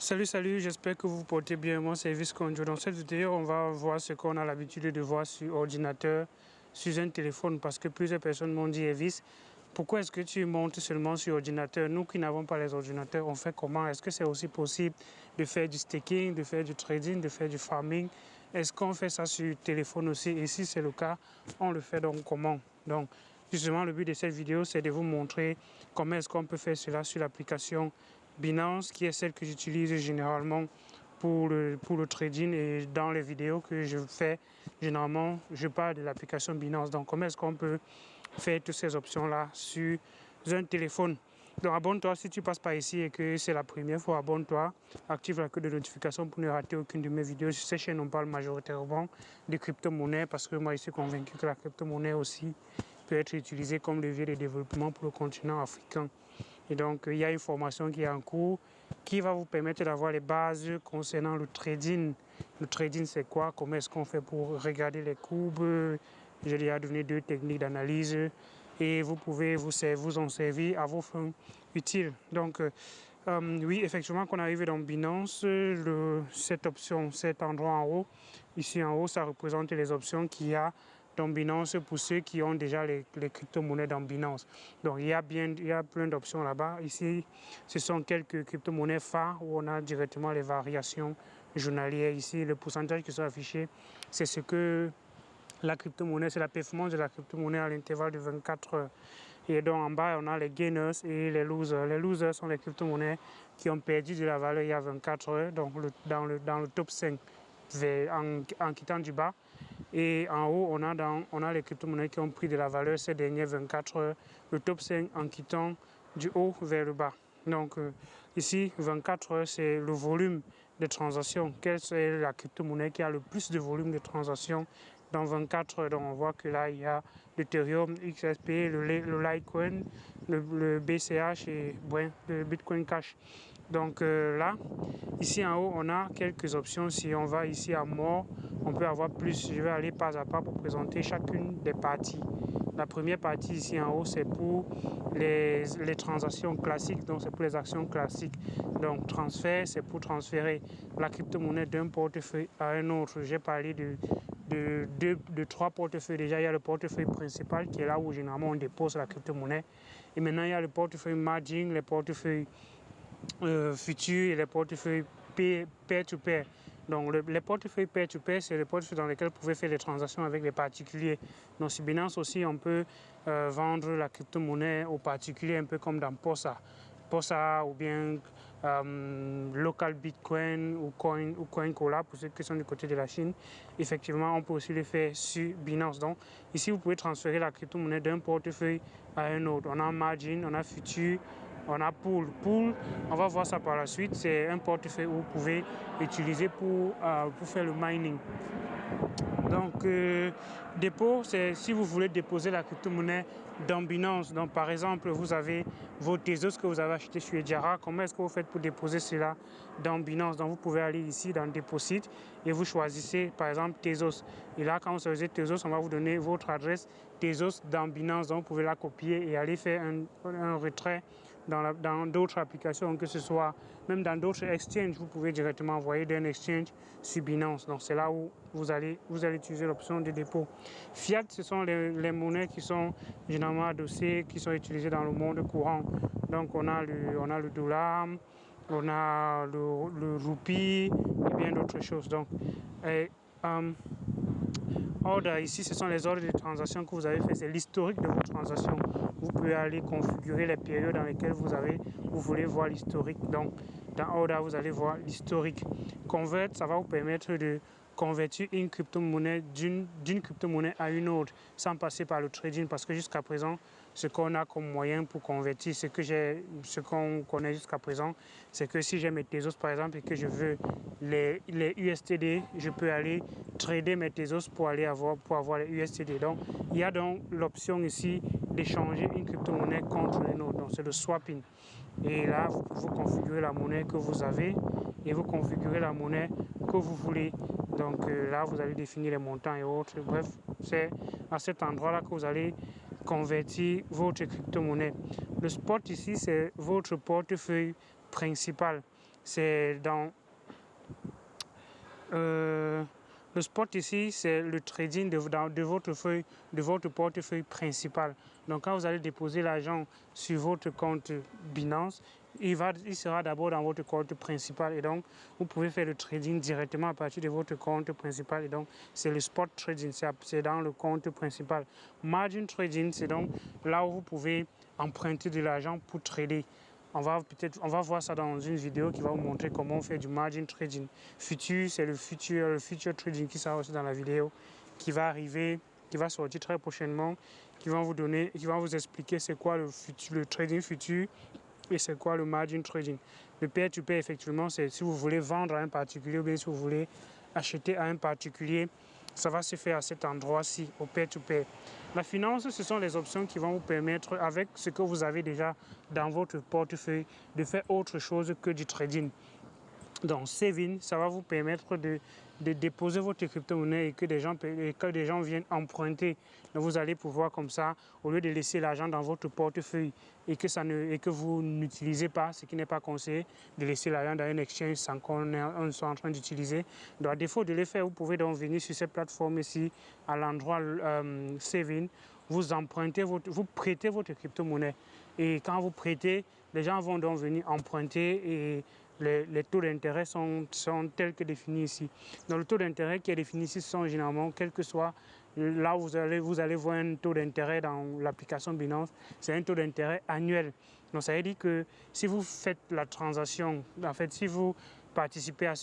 Salut, j'espère que vous vous portez bien. Moi, c'est Visconjo. Dans cette vidéo, on va voir ce qu'on a l'habitude de voir sur ordinateur, sur un téléphone, parce que plusieurs personnes m'ont dit, Evis, pourquoi est-ce que tu montes seulement sur ordinateur? Nous qui n'avons pas les ordinateurs, on fait comment? Est-ce que c'est aussi possible de faire du staking, de faire du trading, de faire du farming? Est-ce qu'on fait ça sur téléphone aussi? Et si c'est le cas, on le fait donc comment? Donc, justement, le but de cette vidéo, c'est de vous montrer comment est-ce qu'on peut faire cela sur l'application Binance, qui est celle que j'utilise généralement pour le trading, et dans les vidéos que je fais, généralement, je parle de l'application Binance. Donc, comment est-ce qu'on peut faire toutes ces options-là sur un téléphone? Donc, abonne-toi si tu passes par ici et que c'est la première fois, abonne-toi, active la cloche de notification pour ne rater aucune de mes vidéos. Sur cette chaîne, on parle majoritairement de crypto-monnaies parce que moi, je suis convaincu que la crypto-monnaie aussi peut être utilisée comme levier de développement pour le continent africain. Et donc, il y a une formation qui est en cours qui va vous permettre d'avoir les bases concernant le trading. Le trading, c'est quoi? Comment est-ce qu'on fait pour regarder les courbes? J'ai déjà donné 2 techniques d'analyse et vous pouvez vous en servir à vos fins utiles. Donc, oui, effectivement, quand on arrive dans Binance, cette option, cet endroit en haut, ici en haut, ça représente les options qu'il y a dans Binance pour ceux qui ont déjà les crypto-monnaies dans Binance. Donc, il y a plein d'options là-bas. Ici, ce sont quelques crypto-monnaies phares où on a directement les variations journalières. Ici, le pourcentage qui sont affichés, c'est ce que la crypto-monnaie, c'est la performance de la crypto-monnaie à l'intervalle de 24 heures. Et donc en bas, on a les gainers et les losers. Les losers sont les crypto-monnaies qui ont perdu de la valeur il y a 24 heures, donc dans le top 5 en quittant du bas. Et en haut, on a les crypto-monnaies qui ont pris de la valeur ces dernières 24 heures, le top 5 en quittant du haut vers le bas. Donc ici, 24 heures, c'est le volume de transactions. Quelle est la crypto-monnaie qui a le plus de volume de transactions dans 24 heures? Donc on voit que là, il y a l'Ethereum, XSP, le Litecoin, le BCH et le Bitcoin Cash. Donc là, ici en haut, on a quelques options. Si on va ici à mort, on peut avoir plus. Je vais aller pas à pas pour présenter chacune des parties. La première partie ici en haut, c'est pour les transactions classiques, donc c'est pour les actions classiques. Donc transfert, c'est pour transférer la crypto-monnaie d'un portefeuille à un autre. J'ai parlé de 3 portefeuilles. Déjà, il y a le portefeuille principal qui est là où généralement on dépose la crypto-monnaie. Et maintenant, il y a le portefeuille margin, les portefeuilles futurs et les portefeuilles peer-to-peer. Donc les portefeuilles peer-to-peer, c'est les portefeuilles dans lesquels vous pouvez faire des transactions avec les particuliers. Donc sur Binance aussi, on peut vendre la crypto-monnaie aux particuliers, un peu comme dans Posa ou bien Local Bitcoin ou CoinCola pour ceux qui sont du côté de la Chine. Effectivement, on peut aussi le faire sur Binance. Donc ici, vous pouvez transférer la crypto-monnaie d'un portefeuille à un autre. On a margin, on a futur, on a pool. Pool, on va voir ça par la suite. C'est un portefeuille où vous pouvez utiliser pour faire le mining. Donc, dépôt, c'est si vous voulez déposer la crypto-monnaie dans Binance. Donc, par exemple, vous avez vos Tezos que vous avez achetés sur Ediara. Comment est-ce que vous faites pour déposer cela dans Binance? Donc, vous pouvez aller ici dans Deposit et vous choisissez, par exemple, Tezos. Et là, quand vous choisissez Tezos, on va vous donner votre adresse Tezos dans Binance. Donc, vous pouvez la copier et aller faire un retrait dans d'autres applications, que ce soit même dans d'autres exchanges. Vous pouvez directement envoyer d'un exchange sur Binance. Donc, c'est là où vous allez utiliser l'option de dépôt. Fiat, ce sont les monnaies qui sont généralement adossées, qui sont utilisées dans le monde courant. Donc, on a le dollar, on a le roupie et bien d'autres choses. Donc, ordre, ici, ce sont les ordres de transaction que vous avez fait. C'est l'historique de vos transactions. Vous pouvez aller configurer les périodes dans lesquelles vous voulez voir l'historique. Donc, dans Order, vous allez voir l'historique. Convert, ça va vous permettre de convertir une crypto-monnaie d'une crypto-monnaie à une autre sans passer par le trading, parce que jusqu'à présent, ce qu'on a comme moyen pour convertir, ce qu'on connaît jusqu'à présent, c'est que si j'ai mes Tezos par exemple et que je veux les USTD, je peux aller trader mes Tezos pour avoir les USTD. Donc, il y a donc l'option ici d'échanger une crypto-monnaie contre une autre. Donc, c'est le swapping. Et là, vous configurez la monnaie que vous avez et vous configurez la monnaie que vous voulez. Donc là, vous allez définir les montants et autres. Bref, c'est à cet endroit-là que vous allez convertir votre crypto-monnaie. Le spot ici, c'est votre portefeuille principal. c'est dans... le spot ici, c'est le trading de votre portefeuille principal. Donc, quand vous allez déposer l'argent sur votre compte Binance, il sera d'abord dans votre compte principal. Et donc, vous pouvez faire le trading directement à partir de votre compte principal. Et donc, c'est le spot trading, c'est dans le compte principal. Margin trading, c'est donc là où vous pouvez emprunter de l'argent pour trader. On va voir ça dans une vidéo qui va vous montrer comment on fait du margin trading. Futur, c'est le future trading qui sera aussi dans la vidéo, qui va arriver, qui va sortir très prochainement, qui va vous expliquer c'est quoi le trading futur et c'est quoi le margin trading. Le peer-to-peer, effectivement, c'est si vous voulez vendre à un particulier ou bien si vous voulez acheter à un particulier, ça va se faire à cet endroit-ci, au peer-to-peer. La finance, ce sont les options qui vont vous permettre, avec ce que vous avez déjà dans votre portefeuille, de faire autre chose que du trading. Donc, saving, ça va vous permettre de déposer votre crypto-monnaie et que des gens viennent emprunter. Donc, vous allez pouvoir comme ça, au lieu de laisser l'argent dans votre portefeuille et que vous n'utilisez pas, ce qui n'est pas conseillé, de laisser l'argent dans un exchange sans qu'on soit en train d'utiliser. Donc, à défaut de le faire, vous pouvez donc venir sur cette plateforme ici, à l'endroit saving, vous prêtez votre crypto-monnaie. Et quand vous prêtez, les gens vont donc venir emprunter et les taux d'intérêt sont tels que définis ici. Donc le taux d'intérêt qui est défini ici sont généralement, quel que soit là où vous allez voir un taux d'intérêt dans l'application Binance, c'est un taux d'intérêt annuel. Donc ça veut dire que si vous faites la transaction, en fait si vous participez à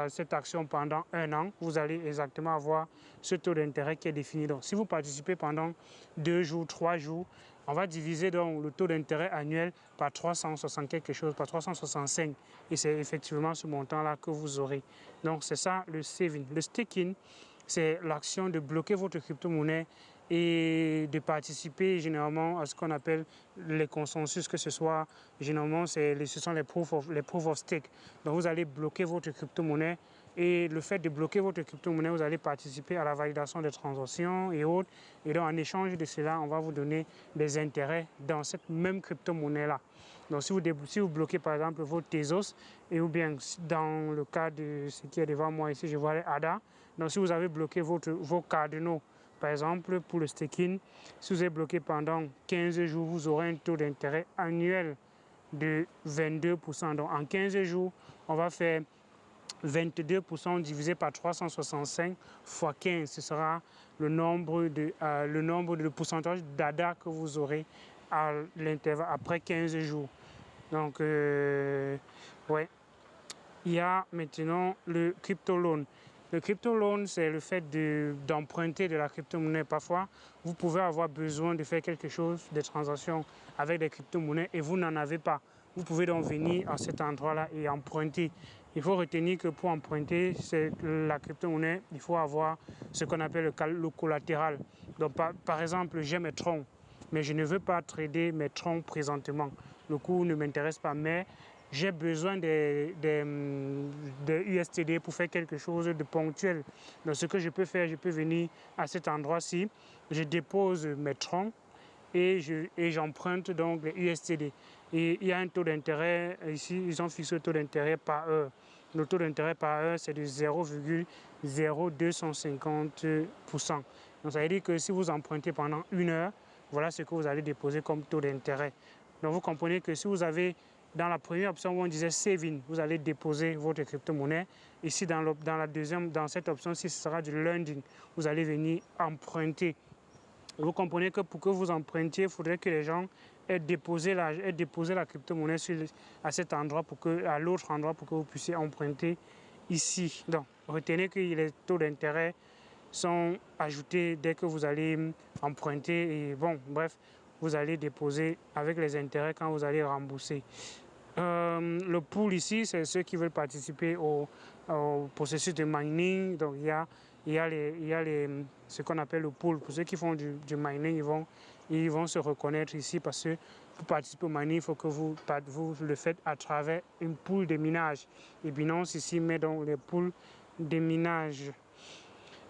cette action pendant 1 an, vous allez exactement avoir ce taux d'intérêt qui est défini. Donc si vous participez pendant 2 jours, 3 jours, on va diviser donc le taux d'intérêt annuel par 360 quelque chose, par 365. Et c'est effectivement ce montant-là que vous aurez. Donc c'est ça le saving. Le staking, c'est l'action de bloquer votre crypto-monnaie et de participer généralement à ce qu'on appelle les consensus, que ce soit généralement ce sont les proof of stake. Donc vous allez bloquer votre crypto-monnaie et le fait de bloquer votre crypto-monnaie, vous allez participer à la validation des transactions et autres. Et donc en échange de cela, on va vous donner des intérêts dans cette même crypto-monnaie-là. Donc si vous bloquez par exemple vos Tezos, et ou bien dans le cas de ce qui est devant moi ici, je vois les ADA. Donc si vous avez bloqué vos Cardano, par exemple pour le staking, si vous avez bloqué pendant 15 jours, vous aurez un taux d'intérêt annuel de 22%. Donc en 15 jours, on va faire 22% divisé par 365 fois 15, ce sera le nombre de pourcentage d'ADA que vous aurez à l'intervalle après 15 jours. Donc, ouais. Il y a maintenant le crypto loan. Le crypto loan, c'est le fait d'emprunter de la crypto-monnaie. Parfois, vous pouvez avoir besoin de faire quelque chose, des transactions avec des crypto-monnaies et vous n'en avez pas. Vous pouvez donc venir à cet endroit-là et emprunter. Il faut retenir que pour emprunter la crypto-monnaie, il faut avoir ce qu'on appelle le collatéral. Donc, par exemple, j'ai mes troncs, mais je ne veux pas trader mes troncs présentement. Le cours ne m'intéresse pas, mais j'ai besoin des USTD pour faire quelque chose de ponctuel. Donc, ce que je peux faire, je peux venir à cet endroit-ci, je dépose mes troncs et j'emprunte donc les USTD. Et il y a un taux d'intérêt, ici, ils ont fixé le taux d'intérêt par heure. Le taux d'intérêt par heure, c'est de 0,0250%. Donc, ça veut dire que si vous empruntez pendant 1 heure, voilà ce que vous allez déposer comme taux d'intérêt. Donc, vous comprenez que si vous avez, dans la première option où on disait saving, vous allez déposer votre crypto-monnaie. Ici, dans cette option-ci, ce sera du lending. Vous allez venir emprunter. Vous comprenez que pour que vous empruntiez, il faudrait que les gens aient déposé la crypto-monnaie à cet endroit, à l'autre endroit, pour que vous puissiez emprunter ici. Donc, retenez que les taux d'intérêt sont ajoutés dès que vous allez emprunter. Et bon, bref, vous allez déposer avec les intérêts quand vous allez rembourser. Le pool ici, c'est ceux qui veulent participer au processus de mining. Donc, il y a ce qu'on appelle le pool. Pour ceux qui font du mining, ils vont se reconnaître ici parce que pour participer au mining, il faut que vous le faites à travers une pool de minage. Et Binance ici met donc les pools de minage.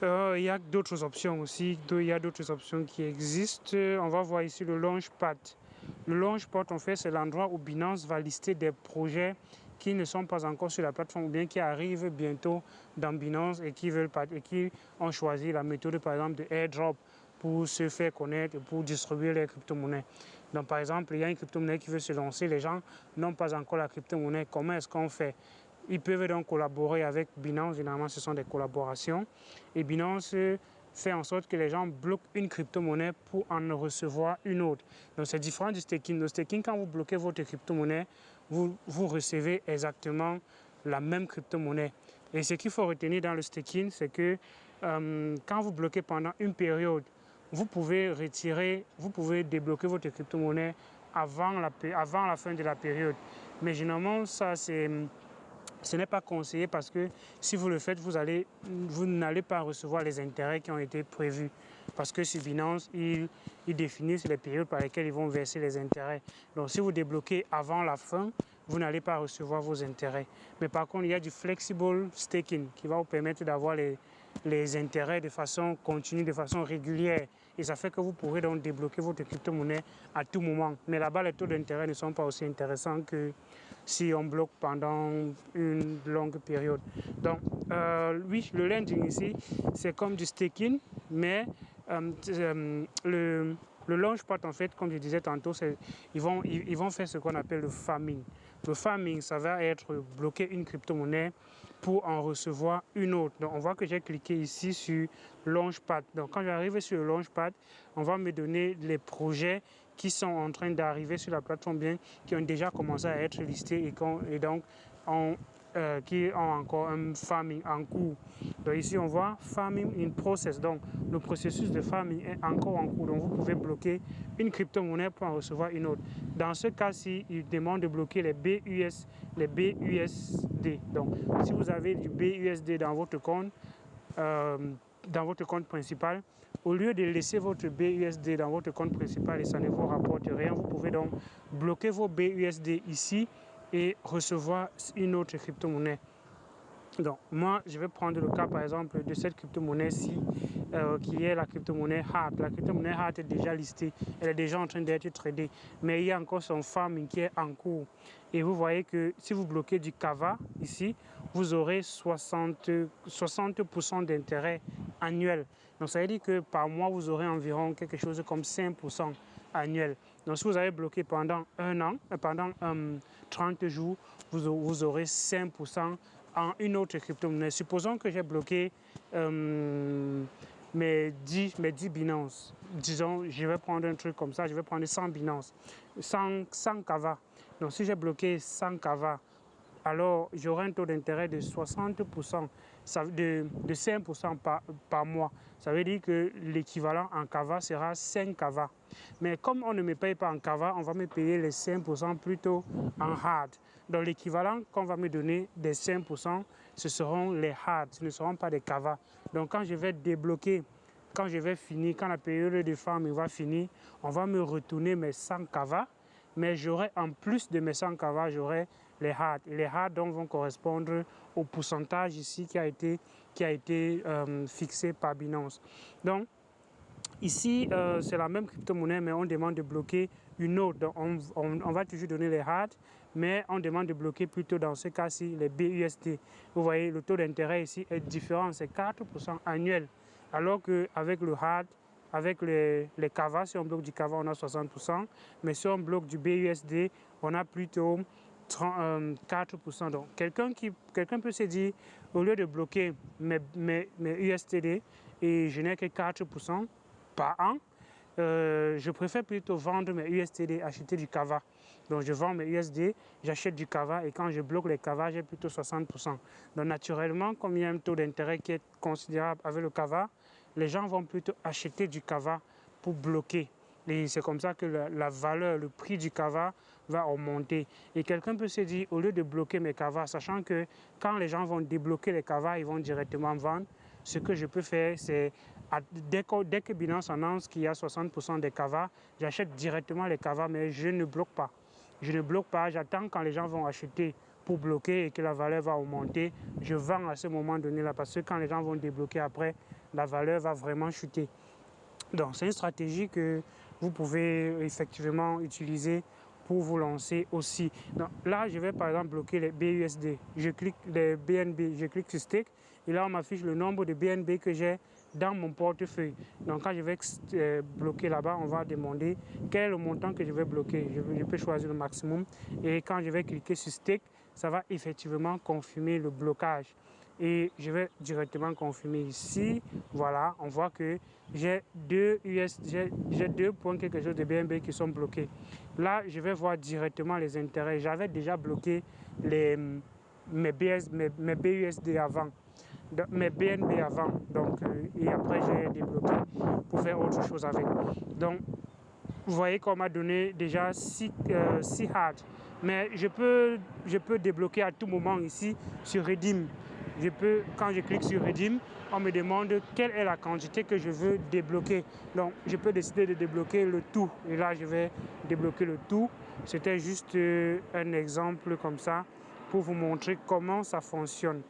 Il y a d'autres options aussi. Il y a d'autres options qui existent. On va voir ici le Launchpad. Le launch pad, en fait, c'est l'endroit où Binance va lister des projets qui ne sont pas encore sur la plateforme ou bien qui arrivent bientôt dans Binance et qui ont choisi la méthode, par exemple, de airdrop pour se faire connaître et pour distribuer les crypto-monnaies. Donc, par exemple, il y a une crypto-monnaie qui veut se lancer, les gens n'ont pas encore la crypto-monnaie. Comment est-ce qu'on fait? Ils peuvent donc collaborer avec Binance. Généralement, ce sont des collaborations. Et Binance fait en sorte que les gens bloquent une crypto-monnaie pour en recevoir une autre. Donc, c'est différent du staking. Le staking, quand vous bloquez votre crypto-monnaie, vous recevez exactement la même crypto-monnaie. Et ce qu'il faut retenir dans le staking, c'est que quand vous bloquez pendant une période, vous pouvez débloquer votre crypto-monnaie avant la fin de la période. Mais généralement, ce n'est pas conseillé parce que si vous le faites, vous n'allez pas recevoir les intérêts qui ont été prévus. Parce que sur Binance, ils définissent les périodes par lesquelles ils vont verser les intérêts. Donc si vous débloquez avant la fin, vous n'allez pas recevoir vos intérêts. Mais par contre, il y a du flexible staking qui va vous permettre d'avoir les intérêts de façon continue, de façon régulière. Et ça fait que vous pourrez donc débloquer votre crypto-monnaie à tout moment. Mais là-bas, les taux d'intérêt ne sont pas aussi intéressants que si on bloque pendant une longue période. Donc, oui, le lending ici, c'est comme du staking, mais le launchpad, en fait, comme je disais tantôt, ils vont faire ce qu'on appelle le farming. Le farming, ça va être bloquer une crypto-monnaie pour en recevoir une autre. Donc, on voit que j'ai cliqué ici sur Launchpad. Donc, quand j'arrive sur le Launchpad, on va me donner les projets qui sont en train d'arriver sur la plateforme, bien, qui ont déjà commencé à être listés et donc qui ont encore un farming en cours. Donc ici, on voit farming in process. Donc, le processus de farming est encore en cours. Donc, vous pouvez bloquer une crypto-monnaie pour en recevoir une autre. Dans ce cas-ci, il demande de bloquer les BUSD. Donc, si vous avez du BUSD dans votre compte principal, au lieu de laisser votre BUSD dans votre compte principal et ça ne vous rapporte rien, vous pouvez donc bloquer vos BUSD ici et recevoir une autre crypto-monnaie. Donc, moi, je vais prendre le cas, par exemple, de cette crypto-monnaie-ci, qui est la crypto-monnaie HART. La crypto-monnaie HART est déjà listée, elle est déjà en train d'être tradée, mais il y a encore son farming qui est en cours. Et vous voyez que si vous bloquez du Kava, ici, vous aurez 60% d'intérêt annuel. Donc, ça veut dire que par mois, vous aurez environ quelque chose comme 5% annuel. Donc, si vous avez bloqué pendant un an, pendant 30 jours, vous aurez 5% en une autre crypto-monnaie. Supposons que j'ai bloqué mes 10 Binance. Disons, je vais prendre un truc comme ça, je vais prendre 100 Binance, 100 Kava. Donc, si j'ai bloqué 100 Kava, alors j'aurai un taux d'intérêt de 60%, de 5% par mois. Ça veut dire que l'équivalent en Kava sera 5 Kava. Mais comme on ne me paye pas en Kava, on va me payer les 5% plutôt en hard. Donc l'équivalent qu'on va me donner des 5%, ce seront les hard, ce ne seront pas des Kava. Donc quand je vais débloquer, quand je vais finir, quand la période de farm va finir, on va me retourner mes 100 Kava, mais j'aurai en plus de mes 100 Kava, j'aurai les hard. Et les hard donc, vont correspondre au pourcentage ici qui a été fixé par Binance. Donc, ici, c'est la même crypto-monnaie, mais on demande de bloquer une autre. Donc, on va toujours donner les hard, mais on demande de bloquer plutôt dans ce cas-ci les BUSD. Vous voyez, le taux d'intérêt ici est différent, c'est 4% annuel. Alors qu'avec le hard, avec les Kava, si on bloque du Kava, on a 60%, mais si on bloque du BUSD, on a plutôt 4%. Donc, quelqu'un peut se dire, au lieu de bloquer mes USTD et je n'ai que 4% par an, je préfère plutôt vendre mes USTD, acheter du Kava. Donc, je vends mes USD, j'achète du Kava et quand je bloque les Kava, j'ai plutôt 60%. Donc, naturellement, comme il y a un taux d'intérêt qui est considérable avec le Kava, les gens vont plutôt acheter du Kava pour bloquer. Et c'est comme ça que la valeur, le prix du Kava va augmenter. Et quelqu'un peut se dire, au lieu de bloquer mes Kava, sachant que quand les gens vont débloquer les Kava, ils vont directement vendre, ce que je peux faire, c'est dès que Binance annonce qu'il y a 60% des Kava, j'achète directement les Kava, mais je ne bloque pas. Je ne bloque pas, j'attends quand les gens vont acheter pour bloquer et que la valeur va augmenter. Je vends à ce moment donné-là parce que quand les gens vont débloquer après, la valeur va vraiment chuter. Donc, c'est une stratégie que vous pouvez effectivement utiliser pour vous lancer aussi. Donc, là, je vais par exemple bloquer les BUSD. Je clique les BNB, je clique sur Stake et là, on m'affiche le nombre de BNB que j'ai dans mon portefeuille. Donc, quand je vais bloquer là-bas, on va demander quel est le montant que je vais bloquer. Je peux choisir le maximum et quand je vais cliquer sur Stake, ça va effectivement confirmer le blocage. Et je vais directement confirmer ici. Voilà, on voit que j'ai deux points quelque chose de BNB qui sont bloqués. Là, je vais voir directement les intérêts. J'avais déjà bloqué mes BUSD avant, mes BNB avant. Donc, et après, j'ai débloqué pour faire autre chose avec. Donc, vous voyez qu'on m'a donné déjà 6 hard. Mais je peux débloquer à tout moment ici sur Redeem. Quand je clique sur Redeem, on me demande quelle est la quantité que je veux débloquer. Donc, je peux décider de débloquer le tout. Et là, je vais débloquer le tout. C'était juste un exemple comme ça pour vous montrer comment ça fonctionne.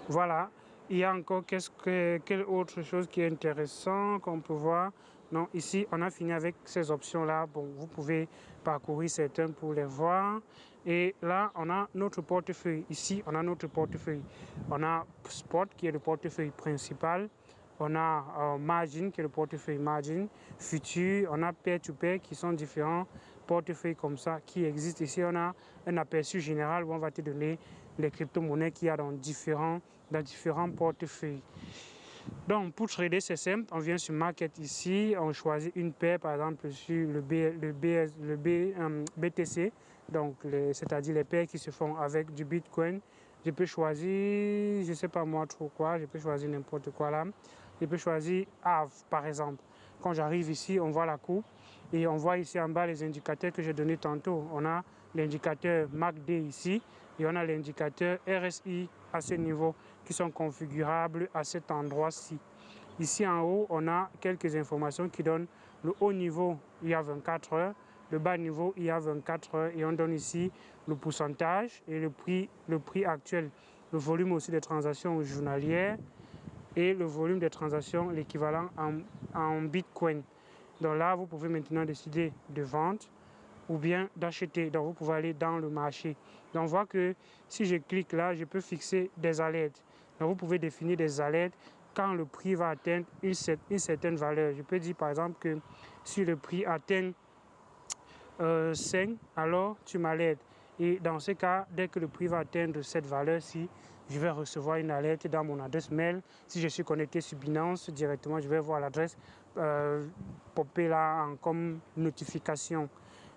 Voilà. Il y a encore quelle autre chose qui est intéressant qu'on peut voir. Non, ici, on a fini avec ces options-là. Bon, vous pouvez parcourir certains pour les voir. Et là, on a notre portefeuille. Ici, on a notre portefeuille. On a Spot, qui est le portefeuille principal. On a Margin, qui est le portefeuille Margin. Futur, on a Peer-to-Peer, qui sont différents portefeuilles comme ça qui existent. Ici, on a un aperçu général où on va te donner les crypto-monnaies qu'il y a dans différents portefeuilles. Donc, pour trader, c'est simple. On vient sur Market ici, on choisit une paire, par exemple, sur le BTC, donc c'est-à-dire les paires qui se font avec du Bitcoin. Je peux choisir, je ne sais pas moi trop quoi, je peux choisir n'importe quoi là. Je peux choisir AV, par exemple. Quand j'arrive ici, on voit la courbe et on voit ici en bas les indicateurs que j'ai donnés tantôt. On a l'indicateur MACD ici et on a l'indicateur RSI à ce niveau qui sont configurables à cet endroit-ci. Ici en haut, on a quelques informations qui donnent le haut niveau, il y a 24 heures, le bas niveau, il y a 24 heures et on donne ici le pourcentage et le prix actuel, le volume aussi des transactions journalières et le volume des transactions, l'équivalent en Bitcoin. Donc là, vous pouvez maintenant décider de vendre ou bien d'acheter. Donc vous pouvez aller dans le marché. Donc on voit que si je clique là, je peux fixer des alertes. Donc vous pouvez définir des alertes quand le prix va atteindre une certaine valeur. Je peux dire par exemple que si le prix atteint 5, alors tu m'alertes. Et dans ce cas, dès que le prix va atteindre cette valeur-ci, je vais recevoir une alerte dans mon adresse mail. Si je suis connecté sur Binance, directement, je vais voir l'adresse popper là comme notification.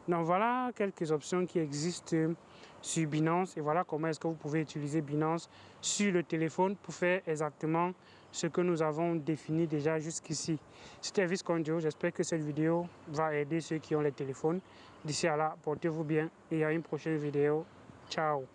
Donc voilà quelques options qui existent sur Binance et voilà comment est-ce que vous pouvez utiliser Binance sur le téléphone pour faire exactement ce que nous avons défini déjà jusqu'ici. C'était Viscondio, j'espère que cette vidéo va aider ceux qui ont les téléphones. D'ici à là, portez-vous bien et à une prochaine vidéo. Ciao.